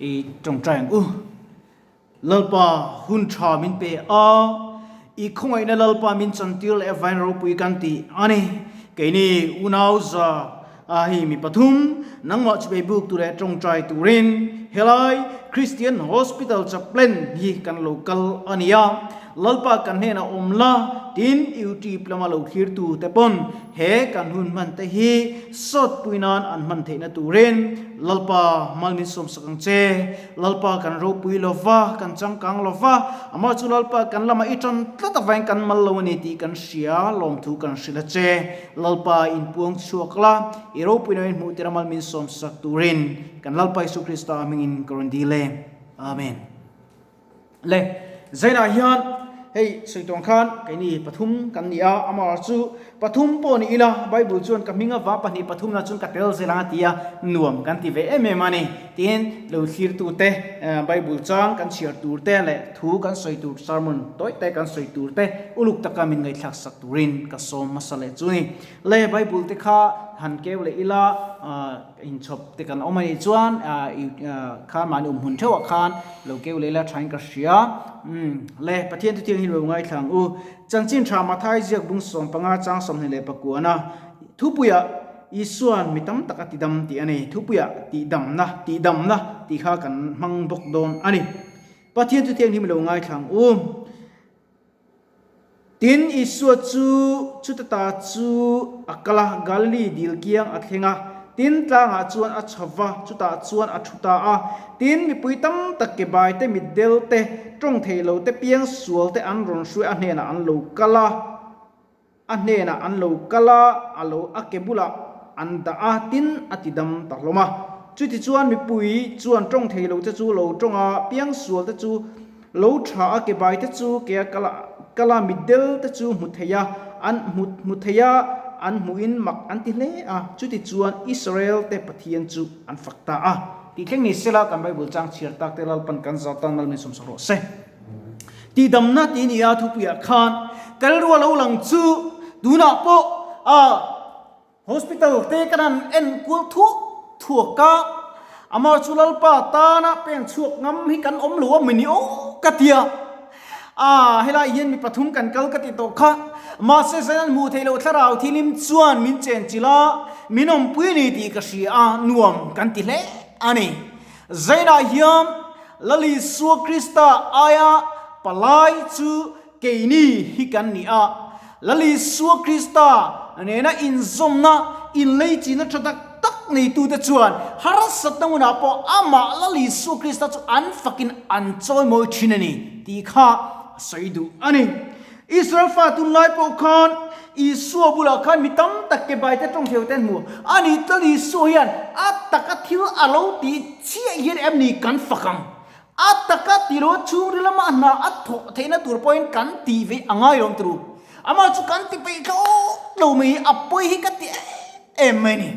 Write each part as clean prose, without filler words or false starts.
อีจงใจลลปาหุ่นชามินเปอีคงไอ้นั่นลลปามินจันทิลเอฟไวนรูปุยกันตีอันนี้แกนี่อุณาวซาฮิมีปฐุมนังหมดจะไปบุกตัวเรจงใจตัวรินเฮลัยคริสเตียนฮอสพิทอลจะเปลี่ยนยี่กันโลกัลอันนี้ลลปากันเฮน่ะลาดินอิวทีปลามาโลคิรตูแต่ปนเฮกันหุ่นมันเตฮีสดปุยนานอันมันเทนตูเรนลลปามัลมิสมสังเจลลปากันรูปุยโลวากันจังกังโลวาอามาจุลลปากันละมาอิจันตะตะแวงกันมัลโลนีตีกันเสียลมทุกันสิละเจลลปาอินพวงชัวกลาอิรูปุยนานมุติรามัลมิสมสักตูเรนกันลลปาอิสุคริสต์อามินกรนดีเลอาเมนเลใจน่าฮิยันเฮ้ยสุดตรงขันกันนี่ปฐุมกันนี่อามาจูปฐุมปนีอีละไบเบิลจวนกับมิงว่าปนีปฐุมน่ะจวนกับเทลเซลังตีนวมกันที่เวเมมันนี่ที่เห็นเราขีดตัวเตะไบเบิลจังกันเชียร์ตัวเตะเลยทูกันสวยตัวซาร์มอนตัวเตะกันสวยตัวเตะอุลุกตะกามินไงทักสักตัวรินกับสมมาสเลจูนี่เลยไบเบิลเตะข้าหันเกวเลยอีละอินชอบเตะกันเอามาในจวนข้ามันหุ่นเท่าขันเราเกวเลยละทริงกับเชียเลยประเทศที่หินไงทางจังจินชามาไทยเจียกบุ้งสมปังอาจังสมเหลปกัวนะทุปุยอีส่วนมิตำตักติดำตีอันนี้ทุปุยตีดำนะตีข้ากันมังบกโดนอันนี้ประเทศที่หินไงทางตินอีส่วนจุดตาจูอักลากาลีดิลเกียงอักเฮงะตินตางอาจวนอัชวะจุดตาจวนอัชุตาตินมีปุยตั้มตะเก็บใบเตมิเดลเตจงเทโลเตเปียงสวลเตอันรอนช่วยอันเนน่ะอันโลกลาอันเนน่ะอันโลกลาอันโลอักเก็บุละอันตาตินอติดำตักลมาจุดที่จวนมีปุยจวนจงเทโลเตจูโลจงเปียงสวลเตจูโลชาอักเก็บใบเตจูเกียกลามิเดลเตจูมุทยาอันมุทยาอันมุอินมักอันติเลจุดที่จวนอิสราเอลเตปะเทียนจูอันฟักตาที่เข่งนี้เสละกันไปบุญจังเชียร์ตักเตลปันกันจัตันมัลมิสมสโรเซที่ดำนัดที่นี่ทุกอย่างขันกันรัวเราหลังจูดูนักโปฮอสพิทอลเตกันเอ็นกุลทั่วกะอามาจุลลปาตานะเป็นช่วงงำให้กันอมหลวมมินิโอกะเตียเฮลาเย็นมีปฐุมกันกัลกติโตค่ะมาเสสนันมูเทโลทาราวที่ลิมจวนมินเจนจิลามินอมปุยนีตีกษีนวมกันติเลอันนี้ใจน่าฮิมลลิสุคริสต์อายาปลายจูเกนีฮิกันนี่ลลิสุคริสต์เนี่ยนะอินซอมนะอินเลจินะชัดตักในตัวเดจวนฮาร์สัตตังนะปออามาลลิสุคริสต์จูอันฟักินอันจอยโมชินนี่ตีข้าใส่ดูอันนี้อิสราเอลฟาตุนไลปอคันอิสัวบุลาคันมิตั้มตะเก็บใบแต่ตรงเที่ยวเต้นหัวอันนี้ตอนอิสัวยันตะกัดที่อาลูตีเชี่ยยันเอ็มนี่กันฟังตะกัดที่รถชูริลมาหน้าโถเทน่าตัวพอยน์กันตีเวอ่างไงลงตรูอามาจุกันตีไปเขาเราไม่อัปปอยให้กันตีเอ็มนี่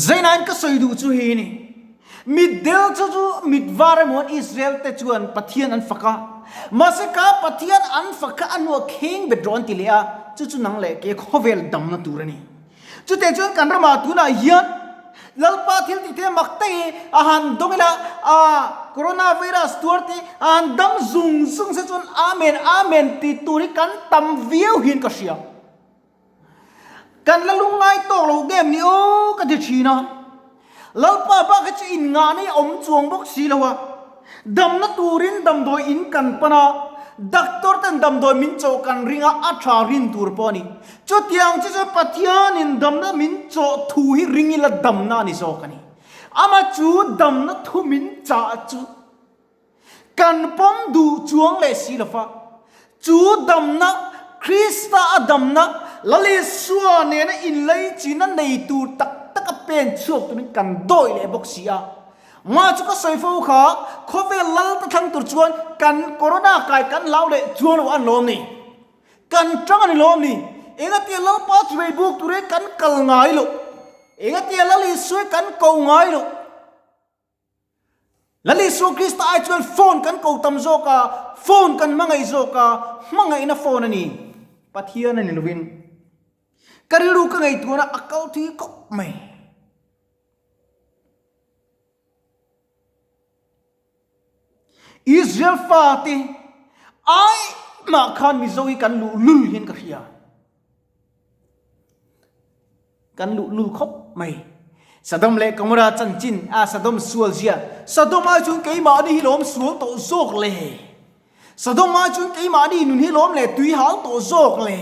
เจนันก็ใส่ดูจูฮีนี่มิดเดลจูมิดวาร์มอนอิสราเอลเตจวนปะเทียนอันฟักมาสกาปะเทียนอันฟักอันวัวคิงเบดรอนติเลียจูนังเล่เกขเวลดัมนาตูรนี่จูเตจวนกันรามาตุนายันลลปาทิลติเทมักเตยหันดงละโคโรนาไวรัสตัวที่หันดัมซุงเสจวนอาเมนติตุริกันตัมวิวหินกัชยากันละลุงไงโตเราเกมนี้โอ้กันที่ชีนะลลปาบ้าก็จะอินงานนี้อมจวงบกสีแล้ววะดำนัตูรินดำโดยอินกันปนะดักตอร์ตันดำโดยมินโจกันริงอาชารินตูร์ปอนี่จุดยังจะปัทยานินดำนัมินโจทูฮิริงิละดำนานิโซกันี่อามาจูดำนัทูมินจ่าจูกันปอมดูจวงเลสีละฟ้าจูดำนัคริสต์ดำนัลลิสัวเนี่ยนะอินเลยจีนันในตูตักก็เป็นช่วงตัวนี้กันโดยเลยบอกเสียมาจุก็ใส่ฟูขาโควิดลัลตะทั้งตัวชวนกันโควิดกายกันเล่าเลยชวนวันลมนี่กันจังอันลมนี่เองก็เตี้ยลัลปัจเวบุกตัวเรกันกัลง่ายลูกเองก็เตี้ยลัลลิสวยกันเกาง่ายลูกลัลลิสุคริสต์ไอชวนโฟนกันเกาตำโซกาโฟนกันมังไอโซกามังไอน่ะโฟนนี่ปัทยานั่นนี่ลูวินกันรู้กันไงตัวน่ะอักเอาที่ก็ไม่ Israel fa ti ai ma khan Mizo hi kan lu lul hin ka khia kan lu lul khop mai Sodom le Gomorrah chan chin Sodom sual zia Sodom ai chung ke ma ni lom sual to zok le Sodom ai chung ke ma ni nun hi lom le tui hal to zok le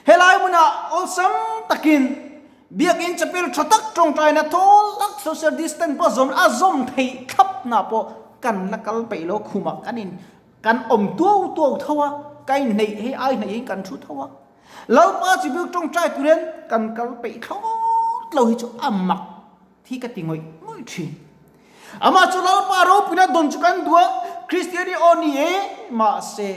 helai muna olsam takin biak in chapel thatak trong trai na thol lak social distance po zom azom thei khap na po kan lakal pe lo khuma kanin kan tuau thawa kai nei he ai nei kan thu thawa lau pa chi biak trong trai turen kan kal pe thot lo hi chu amak thi ka tingoi ngoi thi ama chu lau pa ro pina don chu kan dua Christiani oni e ma se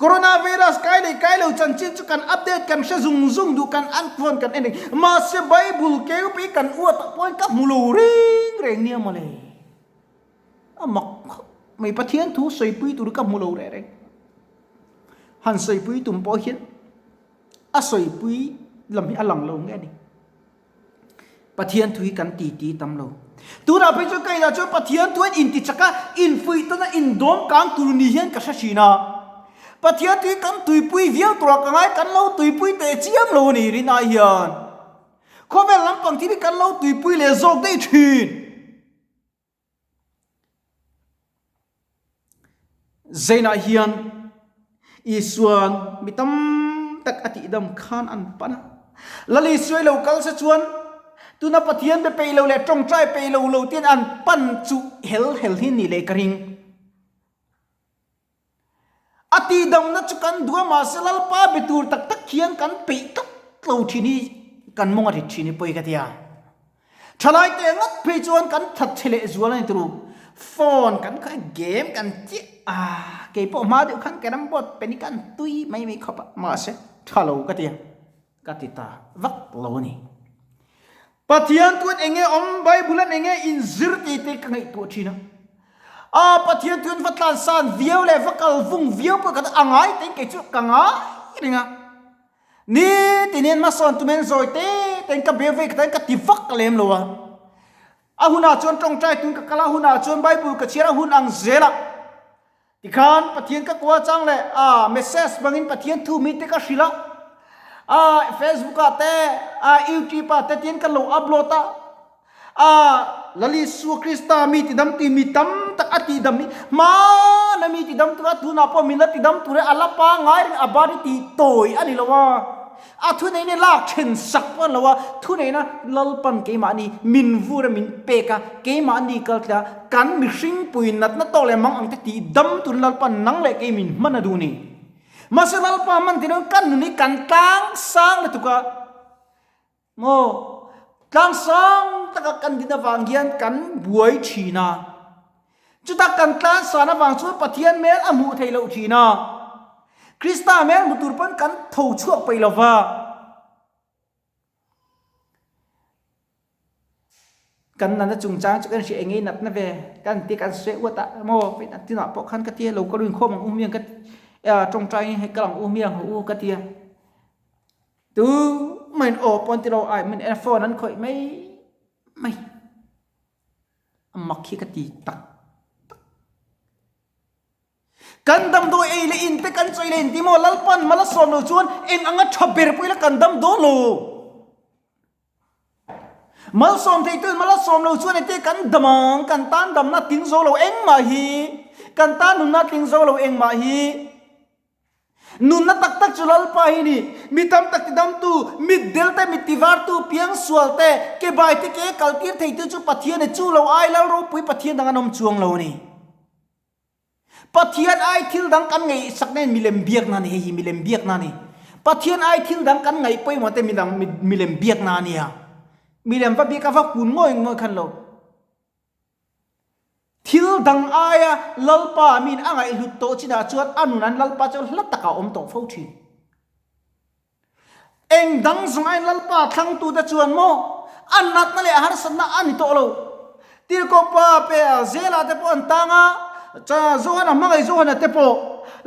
coronavirus kai lo chan chin chu kan update kan sha zung du kan an phone kan ending ma se bible ke pi kan u ta point ka mulu reng nia ma le amak mai pathian thu soi pui tu ka mulu re han soi pui tum po hian a soi pui lam hi alang lo nge ni pathian thu kan ti tam lo tu ra pe chu kai da chu pathian tu in ti chaka in fui to na in dom kang tu ni hian ka sha china pathian tu kan tui pui viau tura ka ngai kan lo tui pui te chiam lo ni ri na hian kho vel lam pang ti kan lo tui pui le zok dei thin zaina hian isuan mitam tak ati dam khan an pana lali suai lo kal sa chuan tu na pathian be pe lo le trong trai pe lo tin an pan chu hel hin ni le karing ati dam na chu kan dua ma selal pa betur tak khian kan pe tak lo thini kan monga ri thini poi ka tia thalai te ngat pe chuan kan that thele zual ni tru phone kan khai game kan chi ke po ma de khan keram bot pe ni kan tui mai khopa ma se thalo ka tia ka ti ta vak lo ni pathian tuan enge om bible an enge in zir ti te ka ngai to thina pathian tuan vatlan san viau le vakal vung viau pa ka angai te ke chu kanga ringa ni tinen ma son tu men zoi te ten ka beve ka ka ti vak lem lo wa ahuna chon trong trai tun ka kala huna chon bible ka chira hun ang zela tikhan pathian ka kwa chang le message bangin pathian thu mi te ka shila Facebook ate YouTube ate tin kan lo upload lali su krista mi ti dam ti mi tam tak ati dam mi ma na mi ti dam tu atu na po mi na ti dam tu re ala pa ngai abari ti toy ani lawa thu nei ne lak chen sak pon lawa thu nei na lal pan ke ma ni min vu ra min pe ka ke ma ni kal ta kan mi sing puin nat na to le mang ang ti dam tu lal pan nang le ke min man adu ni masalal pa man tino kan ni kan tang sang le tuka mo tang sang taka kan dina wanghian kan buai china chuta kan tang sana wang chu pathian mel amu thailo china krista mel mutur pan kan tho chuak pai lova kan na chung chang chu kan si engei nat na ve kan ti kan se wata mo pe na ti na po khan ka ti lo ko rin khom ang miang ka trong trai hay kalang miang hu ka tia tu mình pon ti ro ai mình phone nan khoi mai mặc khi ka ti tak kan dam do e le in te kan choi len ti mo lalpan mala som lo chuan en anga thaber pui la kan dam do lo mal som thei tu mala som lo chuan te kan damang kan tan dam na ting zo lo eng ma hi kan tan nu na ting zo lo eng ma hi nun na tak chulal pa hi ni mitam tak dam tu mit delta mitivar tu piang sualte ke bai ti ke kaltir thei tu chu pathian ne chu lo ai lal ro pui pathian dang anom chuang lo ni pathian ai thil dang kan ngai saknen milem biak na ni hi milem biak na ni pathian ai thil dang kan ngai poi mo te milem biak na ni ya milem va bi ka va kun ngoi khan lo thil dang aya lalpa min angai lut to china chuat anunan lalpa chaw hlataka om to fo thi eng dang zungai lalpa thang tu da chuan mo annat na le har sanna ani to lo tir ko pa pe zela te pon tanga cha zohana mangai zohana te po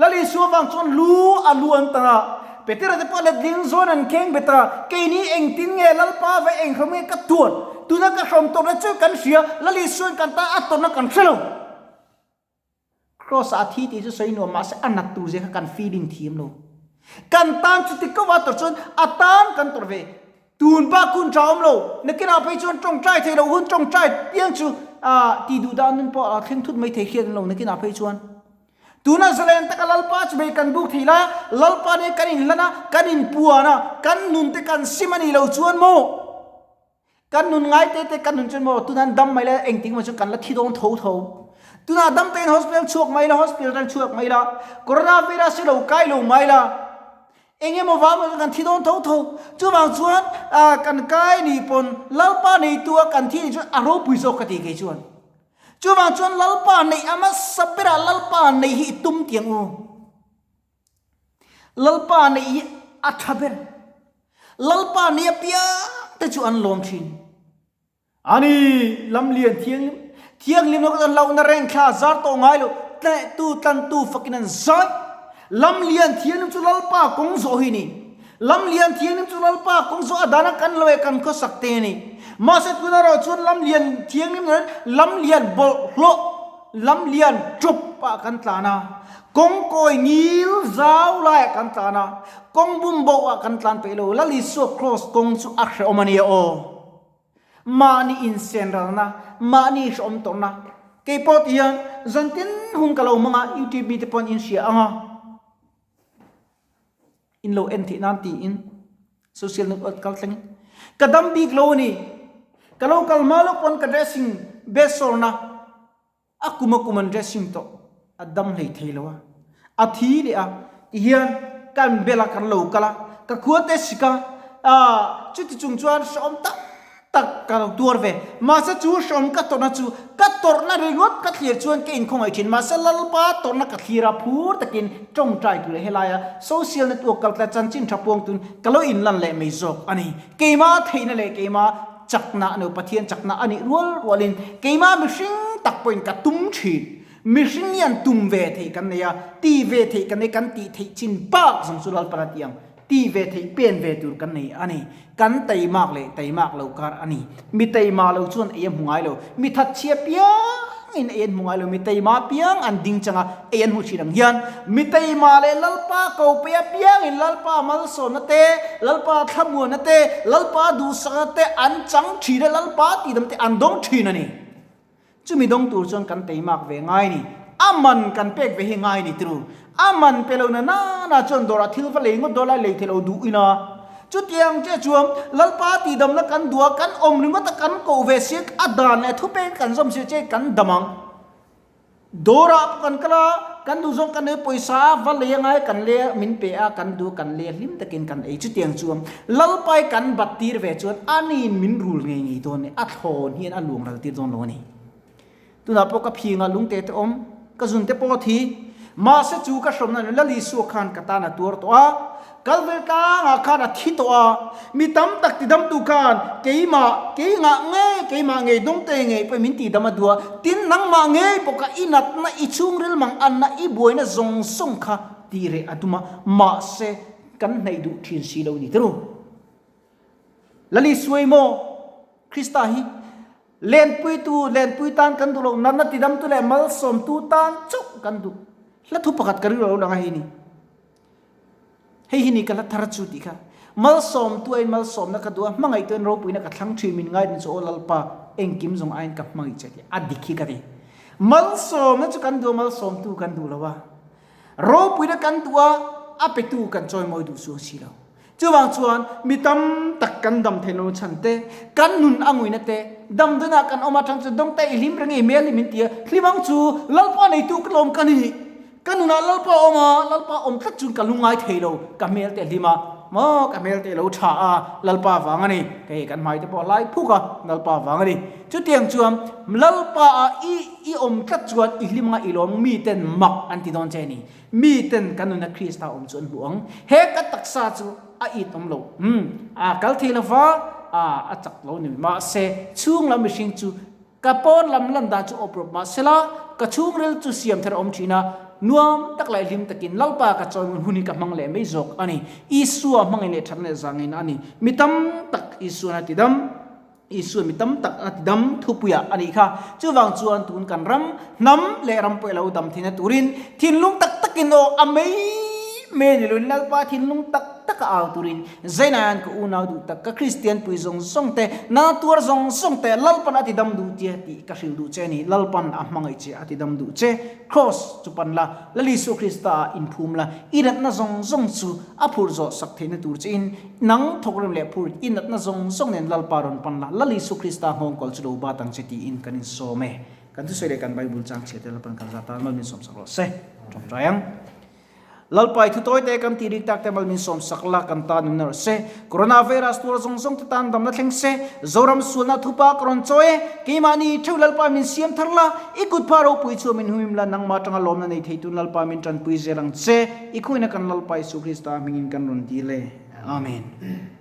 lali suwang chon lu alu an tanga petera te po le din zonan keng beta ke ni eng tin nge lalpa ve eng khame ka tuan tu na ka som to na chu kan sia lali suan kan ta aton na kan selo cross อาทิตย์ที่จะใส่หนูมาเสอันนัดตัวเจ้ากัน feeling ทีมโลกันตามจุดที่ก็ว่าตัวจนอาตานกันตัวเวตูนบ้าคุณจอมโลนักกินอาไปจนจงใจเทเราหุ่นจงใจยังจูตีดูดานนั่นพอเข่งทุดไม่เทเขียนโลนักกินอาไปจวนตูน่าแสดงแต่กันลัลปาจะไปกันบุกทีละลัลปาเนี่ยกันอินละนะกันอินปัวนะกันนุนแต่กันซิมันนี่เราจวนโมกันนุนง่ายแต่กันนุนจนโมตูนั้นดำไม่ละเองทิ้งมาจนกันละที่โดนทูตูน่าดำเต็น hospital ช่วงไม่ละ hospital ช่วงไม่ละโคโรนาไวรัสเราใกล้ลงไม่ละเองมาว่ามันกันที่โดนทูจู่บางส่วนกันใกล้นี่ปนลัลปาในตัวกันที่จนอารมณ์ปุยโซกติเกจวนจู่บางส่วนลัลปาในอามาสับเปร่าลัลปาในหิตุมเตียงอูลัลปาในอัฐเบรลัลปาในเปียแต่จู่อันลมชินอันนี้ลำเลียนเทียงลิมเราก็เราในแรงข้าซาร์โตง่ายเลยแต่ตูตันตูฟักนันซอยลำเลียนเทียนจุลลปากงโซหินีลำเลียนเทียนจุลลปากงโซอดานักันเลวกันก็สักเตนีมาเสร็จคุณเราชวนลำเลียนเทียนนี่มันลำเลียนบลโลลำเลียนจุบปากันตานากงโกยงิลซาวไลกันตานากงบุมโบกันตานไปโลลลิสุครอสกงสุอักษรอมานีโอมานีอินเซนรัลนะมานีชอมตนะเกย์ปอดยังจันทินหุงกะโลมังยูทูบมีแต่ปนอินเชียอ่ะin lo enti nanti in social network kalteng kadam big lo ni kalau kal malok pon ka dressing besor na akuma kuman dressing to adam lei theilowa athi le a hian kan bela kan lo kala ka khuate sika chuti chungchuan som tak ka tur ve ma sa chu som ka to na chu ka tor na ringot ka thlir chuan ke in khong ai thin ma sa lal pa tor na ka thira phur takin tong trai tu le helaya social network kal tla chan chin thapong tun kalo in lan le Mizo ani keima theina le keima chakna no pathian chakna ani rolin keima mishing tak point ka tum thi mishing yan tum ve thei kan ne ya ti ve thei kan ne kan ti thei chin pak sang sulal paratiamตีเวทีเปลี่ยนเวตูกันนี่อันนี้กันไตมากเลยไตมากเราการอันนี้มีไตมาเราชวนเอ็มหงายเรามีทัดเชียเปียงอินเอ็นหงายเรามีไตมาเปียงอันดิ้งจังเอ็นหูชีดังยันมีไตมาเลยลัลปาเกาเปียเปียงอินลัลปามาลสนเตลัลปาทำมัวนเตลัลปาดูสังเตอันจังชีเดลัลปาตีดมเตอันดงชีนั่นนี่จู่มีดงตูชวนกันไตมากเวงไงนี่อามันกันเป็กเวงไงนี่ตรูอามันเปล่าน่าจนดอราทิลฟ้าเลยงดดอลาเลยเทเราดูอินะจุดยังเจ้าจวมลัลปาตีดำนักกันดัวกันอมนึงก็ตะกันโกเวสิกอดานทุเปกันสมเสียเจกันดมังดอรากันกล้ากันดูจงกันเนปอยซาฟ้าเลยยังไงกันเลี้ยมินเปียกันดูกันเลี้ยลิมตะกินกันจุดยังจวมลัลไปกันบัดตีร์เวจวนอันนี้มินรูลไงนี่ตัวนี้อัดโหนเฮียนอันหลวงเราตีตัวโน่นี่ตัวนับพวกกับพีงาลุงเตะอมก็จุนเตะปกติมาเสจูก็สมนั้นละลิสุขันกตานาตัวตัวกัลเวตางาขันทิตัวมีตั้มตักติดำตุกันเกี่ยมาเกี่ยงะเงยเกี่ยมาเงยดงเตงเงยไปมินตีดำมาดัวตินนังมาเงยปกอินัดนะอิชุงเรลมังอันนะอิบวยนะจงสงค่ะตีเรอตุมาเสกันในดูทินสีเหล่านี้ตรุละลิสวยโมคริสตาฮีเลนปุยตันกันดูลงนันนัติดำตุเลมัลสมตูตันจุกันดูแล้วทุบปากกันเราลังให้นี่กันละทาร์จูติค่ะมัลสมตัวเองมัลสมนักตัวมังไอตัวเราปุยนักทั้งชีมินง่ายดินโซลัลปาเองกิมจงไอ้กับมังไอเจ็ดอดีตกันดิมัลสมนั่นจะกันดูมัลสมตัวกันดูแล้วว่าเราปุยนักกันตัวอาไปตัวกันจอยมอยดูส่วนสีเราจู่บางส่วนมีตั้มตักกันดำเทโนชันเตกันนุนอ่างวินเตดำด้วยนักกันออกมาทางจุดดงเตอิลิมเรงเอเมลิมินเตียคลิบังจู่ลัลปาในตัวกลมกันนี่กันนุนลัลปาอมทัดจุนกันลุงไงเทโลกับเมลเตลิมามากับเมลเตโลชาลัลปาฟังนี่เกกันไม่ได้พอไล่พูกลัลปาฟังนี่จุดเตียงจวมลัลปาอีอมทัดจวนอิลิมงอิลงมีเต็นมักอันที่โดนเจนี่มีเต็นกันนุนคริสต์อมจวนหวงเฮกัตักซาจูอีตอมโลกัลเทลฟ้าจักโลนี่มาเสช่วงลำมิชิงจูกระปอนลำลันดาจูอบรมมาเสละกระช่วงเรลจูเสียมเทอมชีนานัวมตักไหลลิมตะกินเล่าปากระจอยมันหุ่นกับมังเล่ไม่จกอันนี้อิสัวมังเล่ทันเล่จังอินอันนี้มิตั้มตักอิสัวนาติดำ อีส่วนมีตั้มตักอัดดำทุปุยอันนี้ค่ะจู่วางจวนตูนกันรำน้ำเละรำไปเราดำทินตูรินทินลุงตักตักินโออเมเมนลุนลัลปาทินลุงตักตักเอาตูรินเจนันก็อุณาดูตักก็คริสเตียนปุยซงซงเตนาตัวซงซงเตลัลปันอัติดำดูเจติกสิลดูเจนี่ลัลปันอ่ะมังไอเจอัติดำดูเจครอสจุปันละลลิสุคริสตาอินภูมิละอินัดน่าซงซงซูอภูรโจสักเทนตูร์เจนนังทกเรมเล่พูดอินัดน่าซงซงเนนลัลปารอนปันละลลิสุคริสตาฮงกอลจูบาตังเจตีอินกันอินโซเมกันทุเสด็จกันไบเบิลจังเชตลัลปันกันซาตานมัลมินสมสักโลเซจงใจยังlalpai thu toy te kam tirik tak te malmin som sakla kan ta nunar se coronavirus tur zong zong tan dam la thleng se zoram sulna thupa kron choe keimani thu lalpa min siam tharla ikut pharo pui chu min huim la nang ma tanga lom na nei theitun lalpa min tran pui zelang che ikuina kan lalpai su krista mingin kan ron dile amen